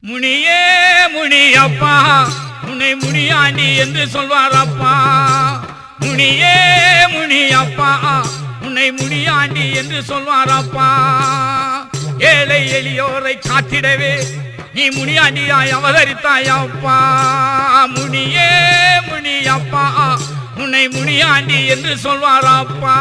முனியே முனியப்பா உன்னை முனியாண்டி என்று சொல்வாரப்பா. முனியே முனியப்பா உன்னை முனியாண்டி என்று சொல்வாரப்பா. ஏழை எளியோரை காத்திடவே நீ முனியாண்டியாய் அவதரித்தாயப்பா. முனியே முனியப்பா உன்னை முனியாண்டி என்று சொல்வாரப்பா.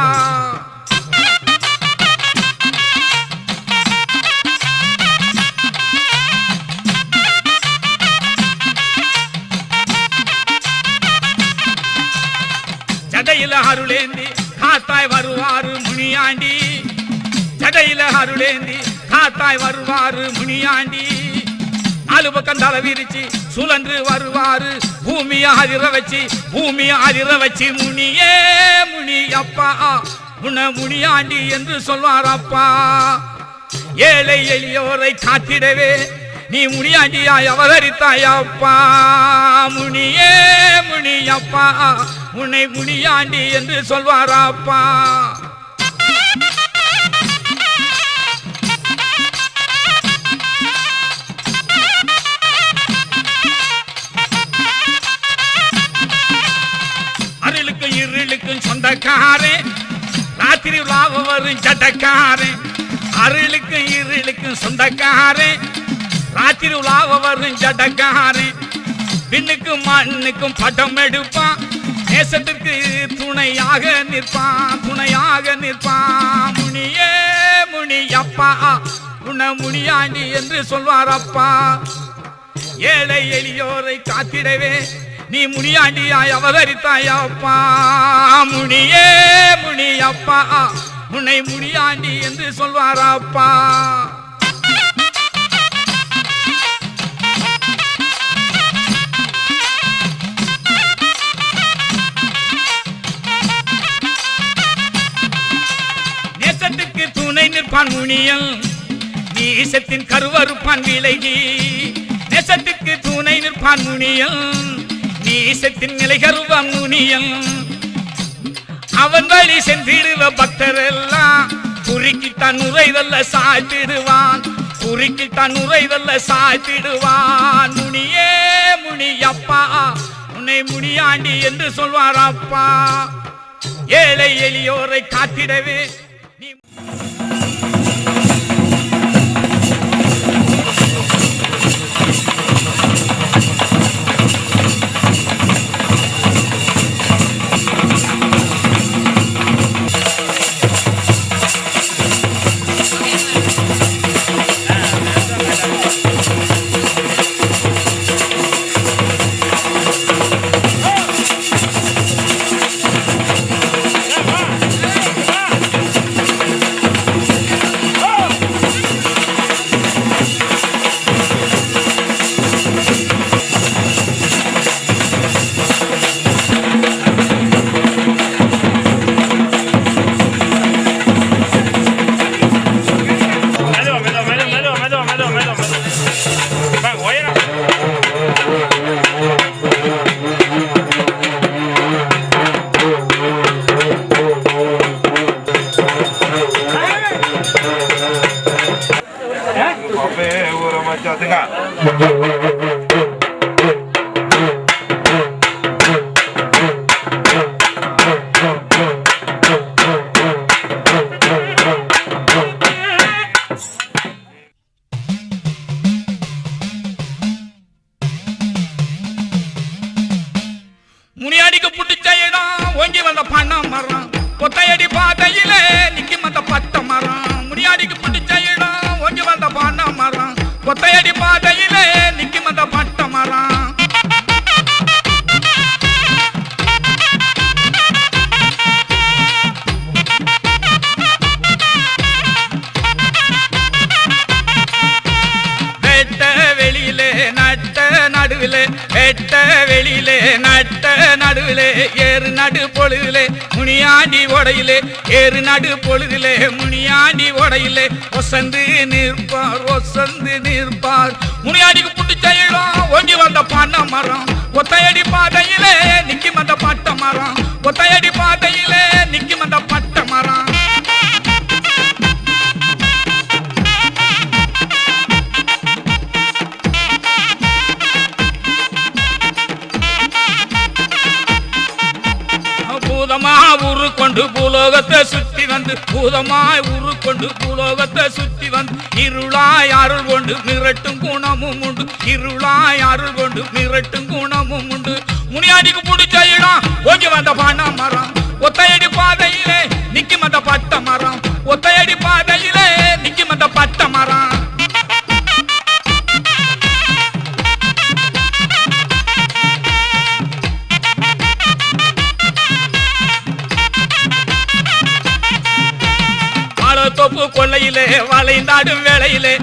ஜடையில அருளேந்தி காத்தாய் வருவாரு முனியாண்டி. ஜடையில அருளேந்தி காத்தாய் வருவாரு முனியாண்டி. நாலு பக்கம் தலை விரிச்சு சுழன்று வருவாரு பூமியை அதிர வச்சு முனியே முனியப்பா உன்னை முனியாண்டி என்று சொல்வாரப்பா. ஏழை எளியோரை காத்திடவே நீ முனியாண்டியாய் அவதரித்தாயப்பா. முனியே முனியப்பா உன்னை முனியாண்டி என்று சொல்வாரப்பா. அருளுக்கும் இருளுக்கும் சொந்தக்காரே ராத்திரி உலாவ வரும் சட்டக்காரே. அருளுக்கும் இருளுக்கும் சொந்தக்காரே ராத்திரி உலாவ வரும் ஜடக்காரே. விண்ணுக்கும் மண்ணுக்கும் படம் எடுப்பான் நேசத்திற்கு துணையாக நிற்பான். முனியே முனியப்பா உன்னை முனியாண்டி என்று சொல்வாரப்பா. ஏழை எளியோரை காத்திடவே நீ முனியாண்டியாய் அவதரித்தாயப்பா. முனியே முனியப்பா உன்னை முனியாண்டி என்று சொல்வாரப்பா. நேசத்துக்கு துணை நிற்பான் முனியன் நீசத்தின் கருவறுப்பான் விலகி. நேசத்துக்கு துணை நிற்பான் முனியன் நீசத்தின் நிலை கருவான் முனியன். அவன் வழி சென்றிடுவ பக்தர் எல்லாம் குறுக்கித்தான் நுரைதல்ல சாய்த்திடுவான். முனியே முனியப்பா உன்னை முனியாண்டி என்று சொல்வாரப்பா. ஏழை எளியோரை காத்திடவே முனியாடிக்கு புடிச்ச இடம் ஓங்கி வந்த பண்ண மரம் கொத்தையடி பாதையிலே நிக்கும் அந்த பட்ட மரம். முனியாடிக்கு புடிச்ச இடம் ஓங்கி வந்த பண்ண மரம் கொத்தையடி பாதையிலே நிக்கும் அந்த பட்ட மரம். நடுவிலே ஏறு நடு பொழுதிலே முனியாண்டி ஓடையிலே ஏறு நடு பொழுதிலே முனியாண்டி ஓடையிலே ஒசந்து நிற்பார். முனியாண்டிக்கு புடிச்ச இடம் ஓங்கி வந்த பண்ண மரம் ஒத்தையடி பாதையிலே நிக்கும் அந்த பட்ட மரம். ஒத்தையடி பாதையிலே நிக்கும் அந்த பட்ட மரம். பூலோகத்தை சுத்தி வந்து பூதமாய் உருக்கொண்டு பூலோகத்தை சுத்தி வந்து இருளாய் அருள் கொண்டு மிரட்டும் குணமும் உண்டு இருளாய் அருள் கொண்டு மிரட்டும் குணமும் உண்டு முனியாண்டிக்கு பிடிச்ச இடம் ஓங்கி வந்த பனை மரம் ஒத்தையடி பாதையிலே நிக்கும் அந்த பட்ட மரம் ஒத்தையடி பாதையிலே நிக்கும் அந்த பட்ட மரம் தோப்பு கொள்ளையிலே வளைந்தாடும் வேளையிலே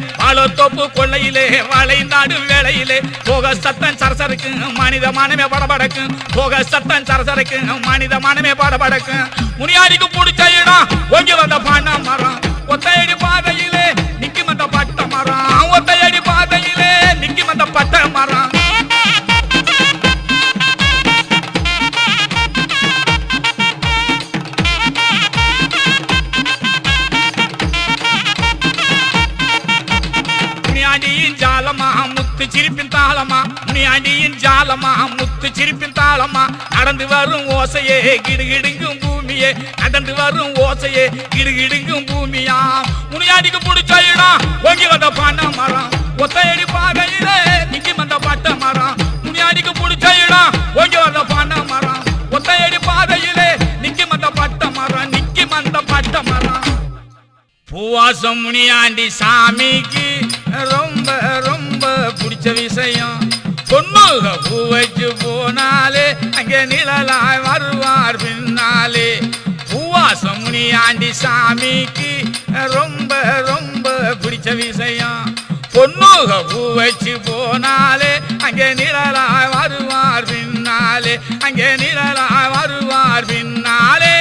தோப்பு கொள்ளையிலே வளைந்தாடும் வேளையிலே போக சத்தம் சரசருக்கு மனித மனமே படபடக்கு போக சத்தம் சரசருக்கு மனித மனமே படபடக்கு முனியாடிக்கு பிடிச்ச இடம் ஒங்கி வந்த பனை மரம் ஒத்தையடி பாதையிலே நிக்கும் அந்த பட்ட மரம் ஒத்தையடி பாதையிலே நிக்கும் அந்த பட்ட மரம் ஜாலமா முத்து சிரிப்பின் தாளமா முனியாண்டியின் ஜாலமா முத்து சிரிப்பின் தாளமா நடந்து வரும் ஓசையே கிடுகிடுங்கும் பூமியே நடந்து வரும் ஓசையே கிடுகிடுங்கும் பூமியா முனியாண்டிக்கு பிடிச்ச இடம் ஒங்கி வந்த பனை மரம் ஒத்தையடி பாதையிலே நிக்கும் அந்த பட்ட மரம் முனியாண்டிக்கு பிடிச்ச இடம் ஒங்கி வந்த பனை மரம் ஒத்தையடி பாதையிலே நிக்கும் அந்த பட்ட மரம் நிக்கும் அந்த பட்ட மரம் பூவாசம் முனியாண்டி சாமிக்கு ரொம்ப ரொம்ப பிடிச்ச விஷயம் பொண்ணுக பூ வச்சு போனாலே அங்கே நிழலாய் வருவார் பின்னாலே பூவாசம் முனியாண்டி சாமிக்கு ரொம்ப ரொம்ப பிடிச்ச விஷயம் பொண்ணுக பூ வச்சு போனாலே அங்கே நிழலாய் வருவார் பின்னாலே அங்கே நிழலாய் வருவார் பின்னாலே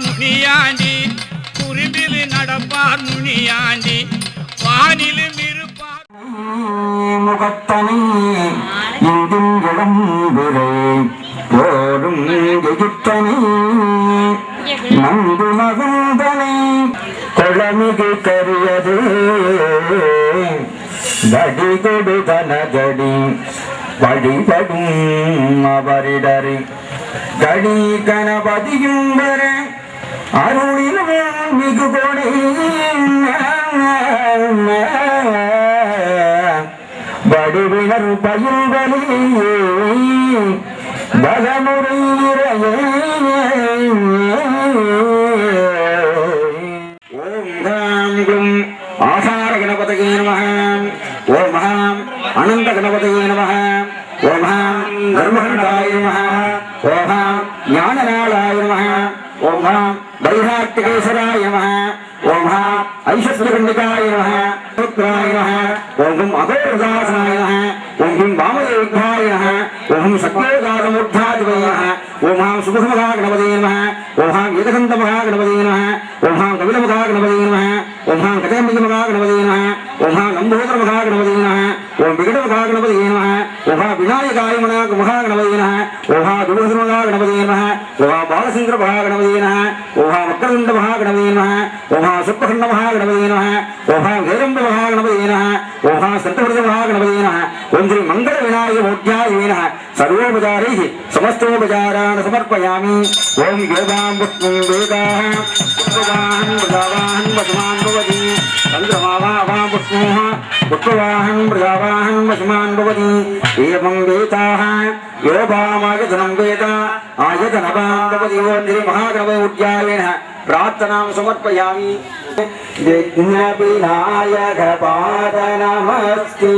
முனியாண்டி குறும்பில் நடப்பார் முனியாண்டி வானிலும் இருப்பார் முகத்தனை இங்கும் இளம்புரை ஓடும் எகித்தனை நந்து மகுந்தனை கொளமிகு கரியது கடி கொடு தனகடி வழிபடும் அவரிடரை கடி கணபதியும் வர அருளிலும் மிகு கொடி வடிவினர் பயில்வலியே பலமுறையிறையே ஓம் தாம் ஆசார கணபதியே நமः ஓம் மகாம் அனந்த கணபதியே நமः ஓம் தர்மகண்டாய நமः ஓம் ஞானநாளாய நமः ஓம் வைராட்டிகேஸ்வராய நமः ஓம் ஐஸ்வர்யகண்டிகாய நமः புத்ராய நமः ஓம் அகோரதாசனாய நமः ஓம் வாமதேவாய நமः ஓம் சத்யோகாதமூர்த்தாதிபய நமः ஓம் சுபமகா கணபதியே நமः ஓம் ஏகதந்தமகா கணபதியே நமः ஓம் கபிலமகா கணபதியே நமः ஓம் கஜகம்பிகமகா கணபதியே நமः ஓம் லம்போதரமகா கணபதியே நமः ஓம் விகடமகா கணபதியே நமः ஓம் விநாயகாய மகா கணபதியே நமः ஓம் துர்கமகா கணபதியே நமः ஓம் பாலசந்திர மகா கணபதியே நமः ஓம் மக்கரந்த மகா கணபதியே நமः ஓம் சுப்பகண்ட மகா கணபதியே நமः ஓம் வேரம்ப மகா கணபதியே நமः ஓம் சந்தவர்த மகா கணபதியே நமः ஓம் ஸ்ரீ மங்கள விநாயக மூர்த்தியாய நமः सर्वोपचारैः समस्तोपचारान् समर्पयामि ओम योगां पुष्पं वेदाः पुष्पवाहन प्रजावाहन वसुमान् भवति चन्द्रमावां पुष्पोः पुष्पवाहन प्रजावाहन वसुमान् भवति एवं वेदाः योगामायतनं वेद आयतनवां भवति ओम श्री महागणपतिपूज्याय प्रार्थनां समर्पयामि विघ्नविनायक पाद नमस्ते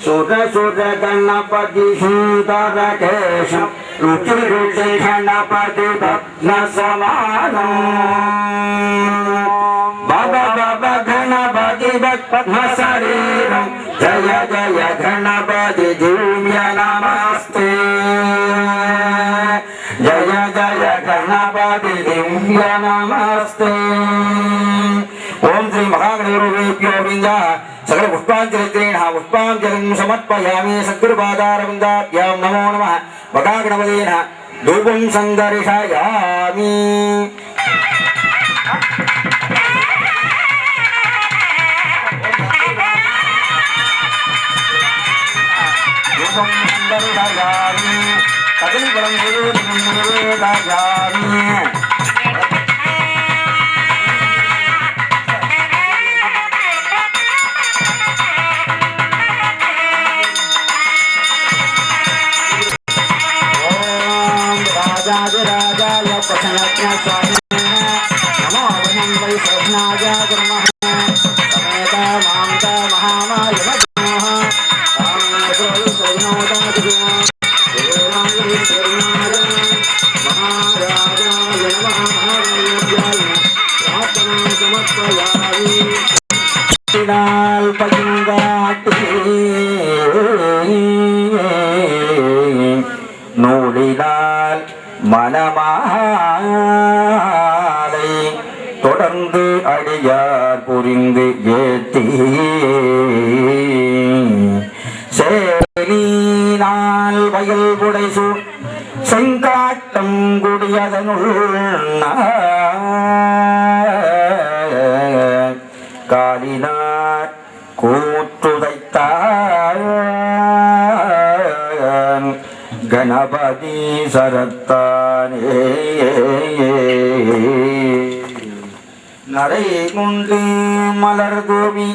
सुर सुर गणपति सुंदर केशं रुचि रुचि गणपति भग्न समानं बाबा बाबा गणपति भग्न शरीरं जय जय गणपति दिव्य नमस्ते जय जय गणपति दिव्य नमस्ते ओम श्री महागणपतिभ्यो नमः सकल पुष्पांजलित्रेण पुष्पांजलिं समर्पयामि सद्गुरुपादारविन्दाभ्यां नमो नमः महागणपतये धूपं संदर्शयामि धूपं संदर्शयामि कदलीफलं निवेदयामि राजाय प्रसन्नाय स्वामिने नमो वनं वै सघ्नाय गुरुमः समेत मां च महामाय नमः कामेश्वरो सघ्नोदातुमः देवाय शरणाय महाराजाय नमः महादेव्याय प्रार्थना समर्पयामि नाल पयंगाटी நூலினால் மனமாலை தொடர்ந்து அடியார் புரிந்து ஏத்தி சேனால் வயல் புடைசு செங்காட்டம் குடியதனுள் காலினார் கூற்றுதைத்தார் கணபதி சரத்தானே நரை குண்டு மலர் கோவி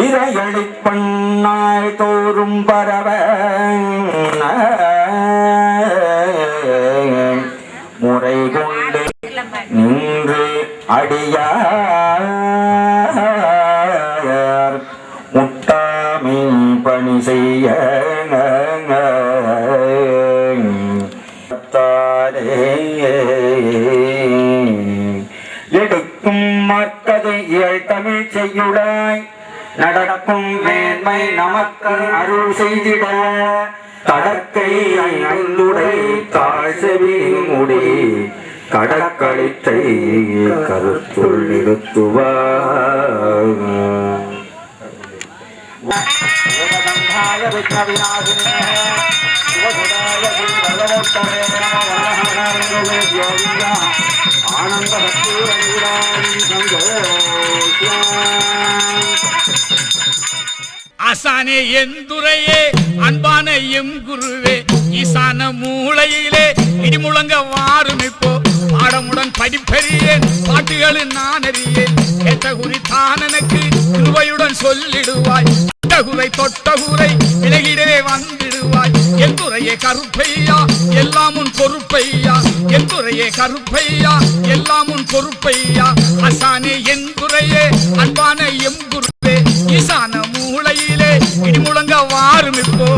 இரையளிப்பண்ணாய் தோறும் பரவ முறை கொண்டு நின்று அடியார் முட்டாமை பணி செய்ய எடுக்கும் மக்கதை தமிழ் செய்யுடாய் நடக்கும் மேன்மை நமக்கு அருள் செய்திட தடக்கை ஐந்துடை தாழ்செவி முடி கடற்களித்தை கருத்துள் நிறுத்துவார் ஆனந்த ஆசானே எந்துரையே அன்பான எம் குருவே ஈசான மூளையிலே இடிமுழங்க வாரும் இப்போ பாடமுடன் படிப்பறியேன் பாட்டுகளில் நான் அறியேன் கேட்ட குறித்தான் எனக்கு கிருபையுடன் சொல்லிடுவாய் குறை தொட்டகுரை விலகிடவே வந்துடுவாய் எந்துரையே கருப்பையா எல்லாம் உன் பொறுப்பையா எந்துரையே கருப்பையா எல்லாம் உன் பொறுப்பையா அசானே எந்துரையே அன்பான எம் குருவே ஈசான மூளையிலே இடிமுழங்க வாரும் இப்போ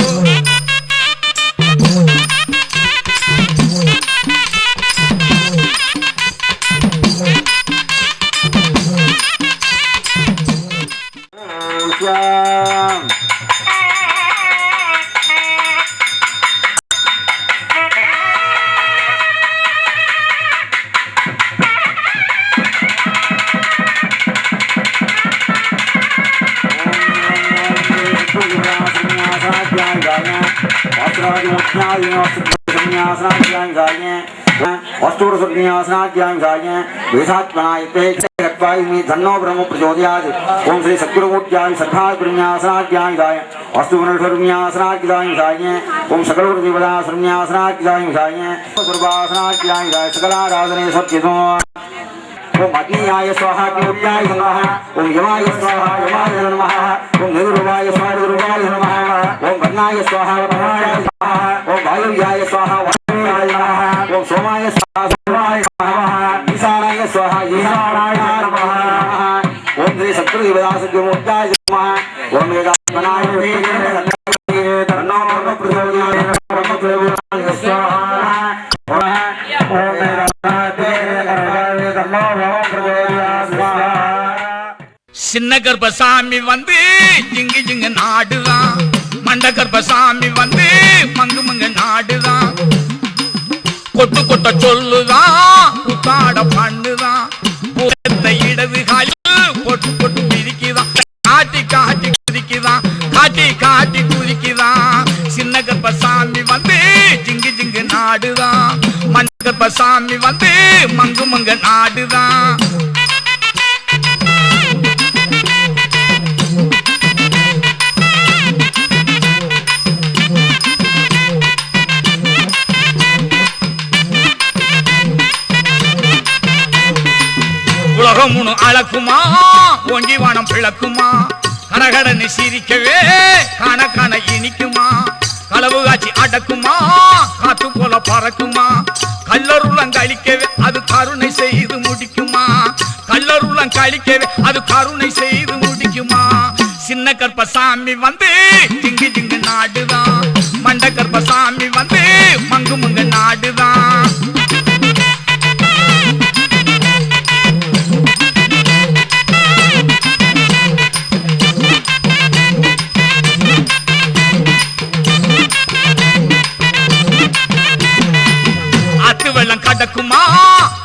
धन्नो ब्रह्म प्रचोदयात् ओम श्री सद्गुरुमूर्त्याय सद्भावन्यासनाध्याय वस्तुपुनर्विन्यासनाध्याय ओम सकलविपदासन्यासनाध्याय सर्वासनाध्याय सकलाराधने सत्यतो ओम अग्नियाय स्वाहा अग्नियाय नमः ओम यमाय स्वाहा यमाय नमः ओम निरुवाय स्वाहा निरुवाय नमः ओम वर्णाय स्वाहा वर्णाय नमः ओम वायुयाय स्वाहा वायुयाय नमः ओम सोमाय स्वाहा सोमाय नमः ईशानाय स्वाहा ईशानाय नमः ओम श्री सद्गुरुदेवदासद्गुरुमूर्त्याय नमः ओम वेदात्मनाय धन्नो ब्रह्म प्रचोदयात् ब्रह्म प्रचोदयात् स्वाहा சின்ன கர்ப்பசாமி வந்து ஜிங்கு ஜிங்கு நாடுதான் மண்ட கர்ப்பசாமி வந்து மங்கு மங்கு நாடுதான் கொட்டு கொட்ட சொல்லுதான் புத்தாட பண்ணுதான் இடது காலில் பொட்டு பொட்டு பிரிக்குதான் காட்டி காட்டி குதிக்குதான் காட்டி காட்டி குதிக்குதான் சின்ன கர்ப்பசாமி வந்து ஜிங்கு ஜிங்கு நாடுதான் கருப்பசாமி வந்து மங்கு மங்க நாடுதான். உலகம் முழு அளக்குமா ஓங்கி வானம் பிளக்குமா கரகடன்னு சிரிக்கவே காண காண இனிக்குமா களவு காட்சி அடக்குமா காத்து போல பறக்குமா கல்லருளம் கழிக்கவே அது கருணை செய்து முடிக்குமா கல்லருளம் கழிக்கவே அது கருணை செய்து முடிக்குமா சின்ன கருப்பசாமி வந்து திங்கு திங்கு நாடுதான் மண்ட கருப்பசாமி வந்து மங்கு மங்கு நாடுதான். வெள்ளம் கடக்குமா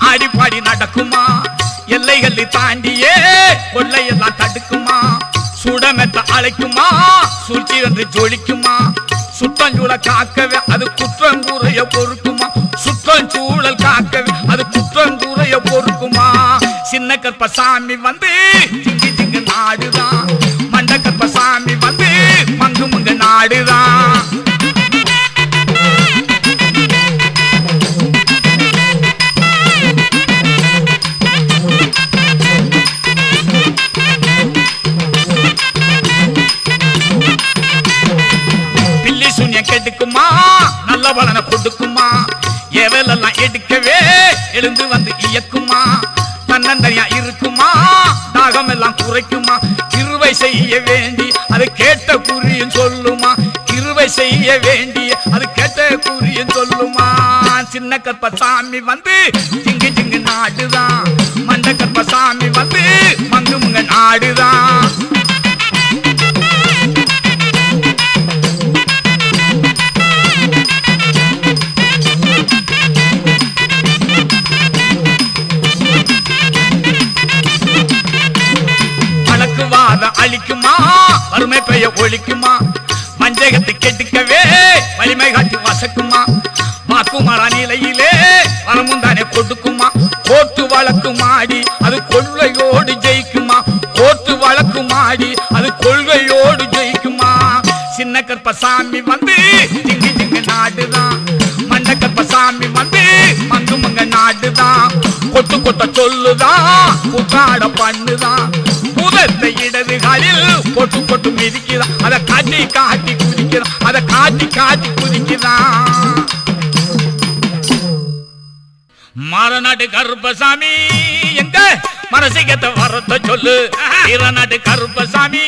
அடிப்பாடி நடக்குமா எல்லைகள் தாண்டியே கொள்ளையெல்லாம் தடுக்குமா சுடமெத்த அழைக்குமா சூழ்ச்சி என்று ஜொலிக்குமா சுற்றஞ்சூழ காக்கவே அது குற்றங்கூறைய பொறுக்குமா சுற்றஞ்சூழல் காக்கவே அது குற்றங்கூறைய பொறுக்குமா சின்ன கருப்பசாமி வந்து திங்கு திங்கு நாடுதான் மண்ட கருப்பசாமி வந்து மங்கு மங்கு நாடுதான். கெடுக்குமா நல்ல பலனை கொடுக்குமா எவலெல்லாம் எடுக்கவே எழுந்து வந்து இயக்குமா தன்னந்தனியா இருக்குமா தாகம் எல்லாம் குறைக்குமா கிருபை செய்ய வேண்டி அது கேட்ட குறியும் சொல்லுமா கிருபை செய்ய வேண்டி அது கேட்ட குறியும் சொல்லுமா சின்ன கருப்பசாமி வந்து திங்கு திங்கு நாடுதான் மண்ட கருப்பசாமி வந்து மங்கு மங்க நாடுதான். அழிக்குமா வறுமை பெய்ய ஒழிக்குமா மஞ்சகத்தை கெடுக்கவே வலிமை காட்டி வசக்குமா வாக்குமாரா நிலையிலே வரமுந்தானே கொடுக்குமா கோட்டு வழக்கு மாடி அது கொள்கையோடு ஜெயிக்குமா கோட்டு வழக்கு மாடி அது கொள்கையோடு ஜெயிக்குமா சின்ன கருப்பசாமி வந்து திங்கு திங்கு நாடுதான் மண்ட கருப்பசாமி வந்து மங்கு மங்க நாடுதான் கொட்டு கொட்ட சொல்லுதான் கூட்டாட பண்ணுதான் பூதத்தை இடது காலில் பொட்டு பொட்டு மிதிக்கிறான் அதை காட்டி காட்டி குதிக்கிறான் அதை காட்டி காட்டி குதிக்கிறான். மாரநாட்டு கருப்பசாமி எங்க மனசிகத்தை வரத்த சொல்லு ஈரநாட்டு கருப்பசாமி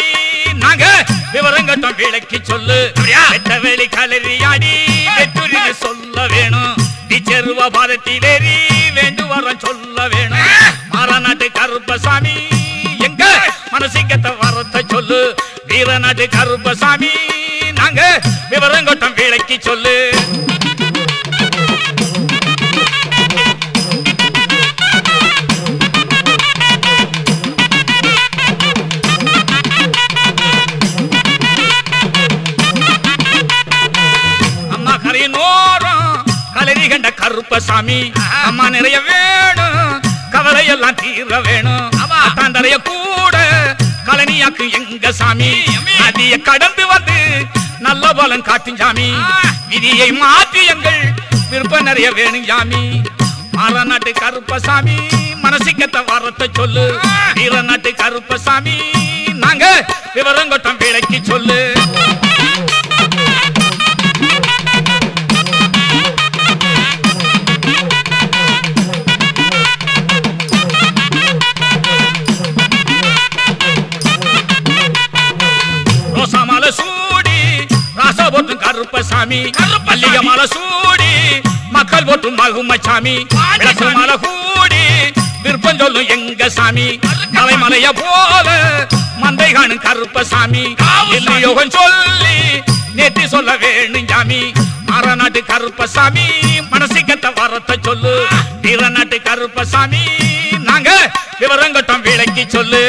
நாங்க விவரங்கட்டம் விளக்கி சொல்லு வெட்ட வெளி கலரியாடி வெற்றுரிய சொல்ல வேணும் செருவ பாதத்திலேறி வேண்டு வர சொல்ல வேணும் மாரநாட்டு கருப்பசாமி எங்க மனசிகத்தை வரத்த சொல்லு வீரநாட்டு கருப்பசாமி நாங்க விவரங்கட்டம் விளக்கி சொல்லு. அம்மா கரையினோரம் கலரி கண்ட கருப்பசாமி அம்மா நிறைய வேணும் கவலையெல்லாம் தீர வேணும் தாண்டறைய கூட கலனியாக்கு எங்க சாமி நதிய கடந்து வந்து நல்ல பலன் காட்டும் சாமி விதியை மாற்றி எங்கள் விருப்பம் நிறைய வேணும் சாமி மாரநாட்டு கருப்பசாமி மனசிக்கத்தை வரத்த சொல்லு வீரநாட்டு கருப்பசாமி நாங்க விவரங்கட்டம் விளக்கி சொல்லு. கருப்பசாமி மல்லிகை மாலை சூடி மக்கள் போட்டும் மகுமச்சாமி விளக்கு மாலை கூடி விருப்பம் சொல்லும் எங்க சாமி மலைமலைய போல மந்தை காணும் கருப்பசாமி யோகம் சொல்லி நேற்று சொல்ல வேணும் சாமி மாரநாட்டு கருப்பசாமி மனசிக்கத்தை வரத்த சொல்லு வீரநாட்டு கருப்பசாமி நாங்க விவரங்கட்டம் விளக்கி சொல்லு.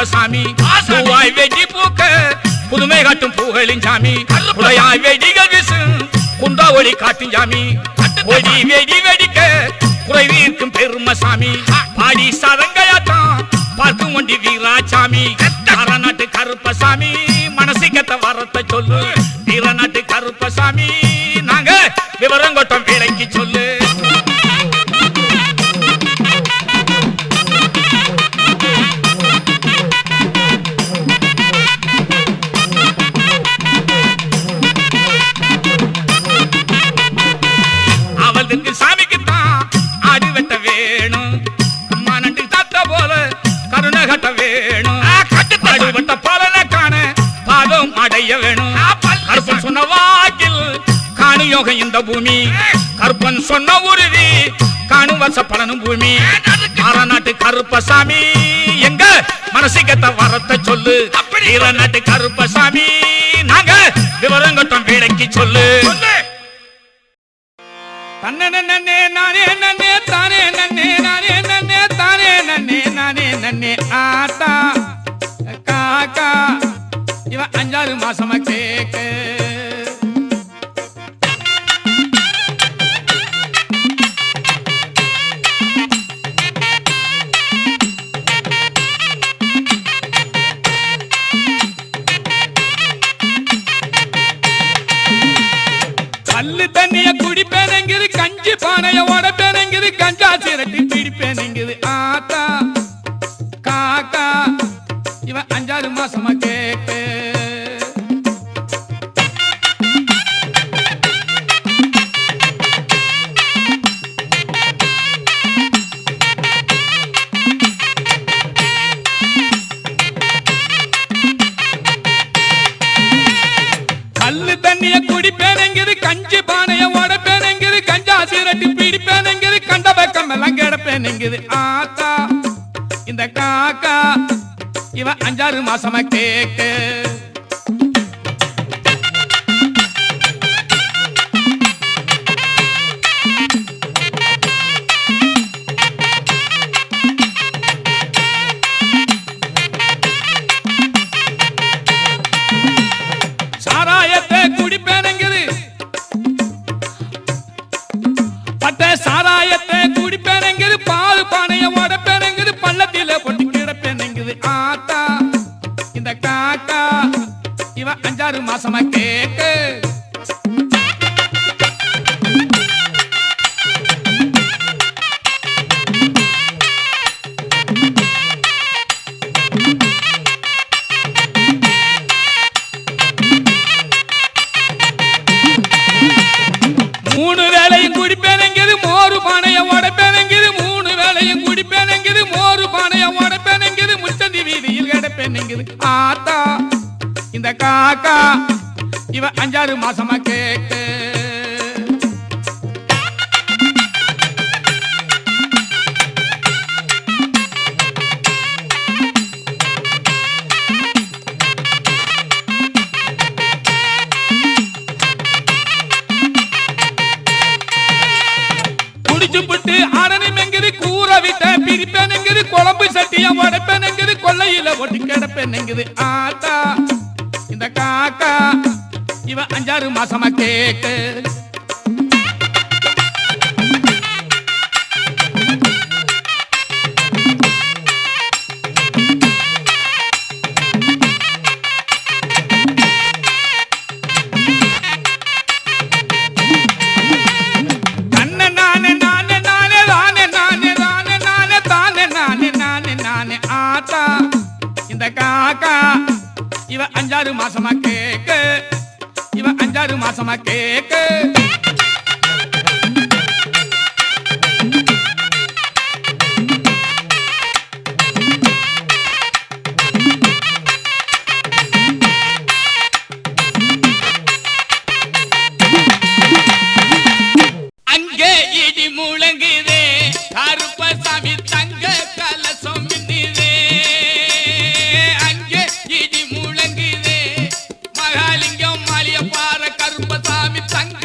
கருப்பசாமி பூவாய் வெடி பூக்க புதுமை காட்டும் பூகளின் சாமி உடையாய் வெடிகள் வீசும் குண்டா ஒளி காட்டும் சாமி ஒடி வெடி வெடிக்க குறைவீர்க்கும் பெருமசாமி பாடி சதங்கையாட்டம் பார்க்கும் ஒண்டி வீராசாமி நாட்டு கருப்பசாமி மனசுக்கத்த வரத்தை சொல்லு வீரநாட்டு கருப்பசாமி நாங்க விவரம் கொட்டம் விலைக்கு சொல்லு அவளுக்கு சாமிக்குத்தான் ஆடி வெட்ட வேணும் அம்மா நட்டு தாத்த போல கருணை கட்ட வேணும் அடிவட்ட பலனை காண பாதம் அடைய வேணும் கருப்பன் சொன்ன வாக்கில் காணு யோகம் இந்த பூமி கருப்பன் சொன்ன உறுதி காணும் வருஷ பலனும் பூமி நாட்டு கருப்பசாமி எங்க மனசுக்கத்த வரத்தை சொல்லு நாட்டு கருப்பசாமி நாங்க விவரம் கொட்டம் வேலைக்கு சொல்லு தன்னே நன்னே நானே நன்னே தானே நன்னே நானே நன்னே தானே நன்னே நானே நன்னே ஆத்தா காக்கா இவன் 5 மாசமா கேக்க கல்லு தண்ணிய குடிப்பேனங்கிது கஞ்சி பானைய உடப்பேனங்கிது கஞ்சா சிரட்டி பிடிப்பேனங்கிது ஆத்தா காக்கா இவன் 5 மாசமா கேக்க கல்லு தண்ணிய குடிப்பேனங்கிது கஞ்சி பானைய உடப்பேனங்கிது கஞ்சா சிரட்டி பிடிப்பேனங்கிது கண்ட பக்கம் எல்லாம் கிடப்பேனங்கிது ஆத்தா இந்த காக்கா இவன் 5 மாசமா கேக்க சாராயத்தை குடிப்பேனங்கிது பட்ட சாராயத்தை குடிப்பேனங்கிது பால் பானைய உடப்பேனங்கிது பள்ளத்தில போட்டு கிடப்பேனங்கிது ஆத்தா இந்த காக்கா இவன் 5 மாசமா கேக்க மூணு வேளையும் குடிப்பேனங்கிது மோரு பானைய உடப்பேனங்கிது 3 வேளையும் குடிப்பேனங்கிது மோரு பானைய உடப்பேனங்கிது முச்சந்தி வீதியில் கிடப்பேனங்கிது ஆத்தா இந்த காக்கா இவன் 5 மாசமா கேக்க குடிச்சுப்புட்டு அரணிமெங்கிது கூற விட்ட பிரிப்பேனங்கிது குழம்பு சட்டிய உடப்பேனங்கிது கொல்லையில ஒட்டி கிடப்பேனங்கிது ஆத்தா இந்த காக்கா இவன் 5 மாசமா கேக்க இந்த காக்கா இவன் 5 மாசமா கேக்க இவன் 5 மாசமா கேக்க அங்கே இடி முழங்குதே கருப்பசாமி தங்க கலசம் மின்னுதே அங்கே இடி முழங்குதே மகாலிங்கம் மாலிய பாற கருப்பசாமி தங்க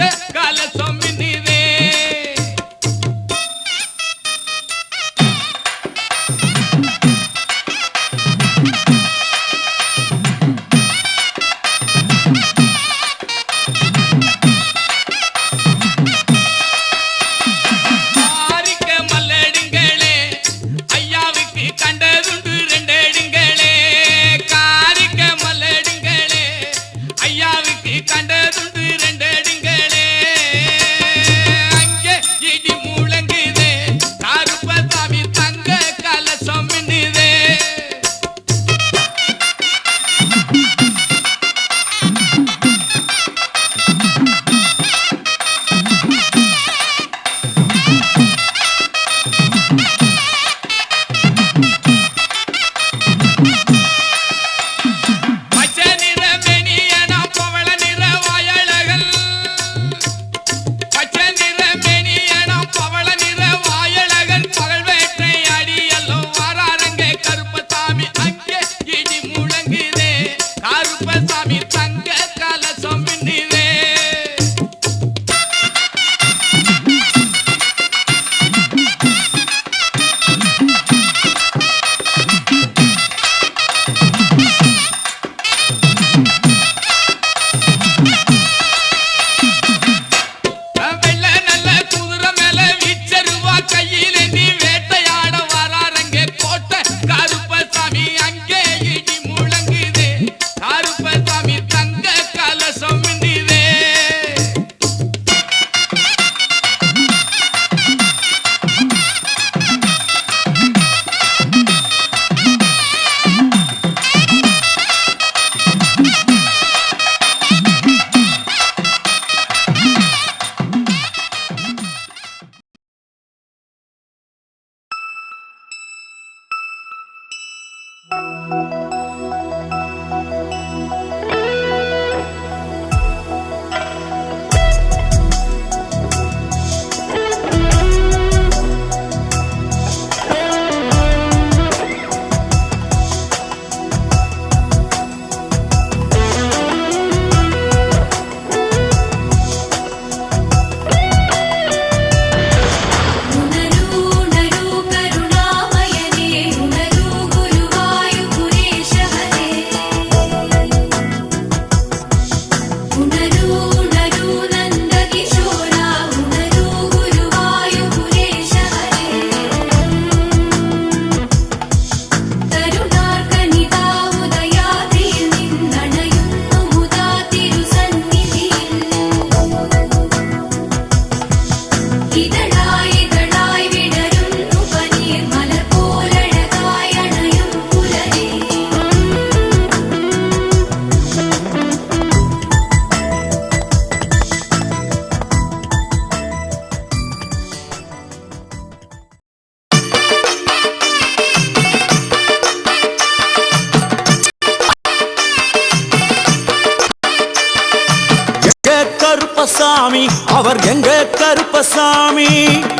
கருப்பசாமி அவர் எங்க கருப்பசாமி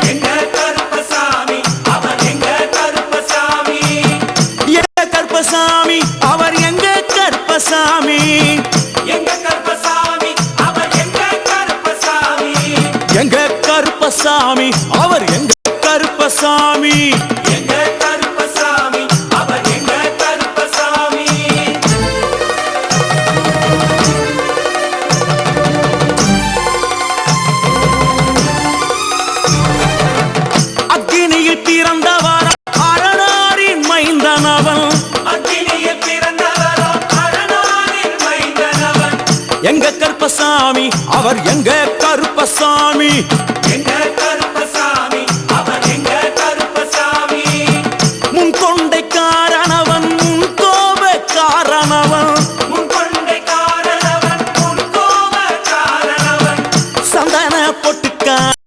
எங்க கருப்பசாமி அவர் எங்க கருப்பசாமி எங்க கருப்பசாமி அவர் எங்க கருப்பசாமி எங்க கருப்பசாமி அவர் எங்க கருப்பசாமி எங்க கருப்பசாமி அவர் எங்க கருப்பசாமி எங்க கருப்பசாமி அவர் எங்க கருப்பசாமி அக்கினியில் பிறந்தவரா அரணாரின் மைந்தனவன் அக்கினியில் பிறந்தவரோ அரணாரின் மைந்தனவன் எங்க கருப்பசாமி அவர் எங்க கருப்பசாமி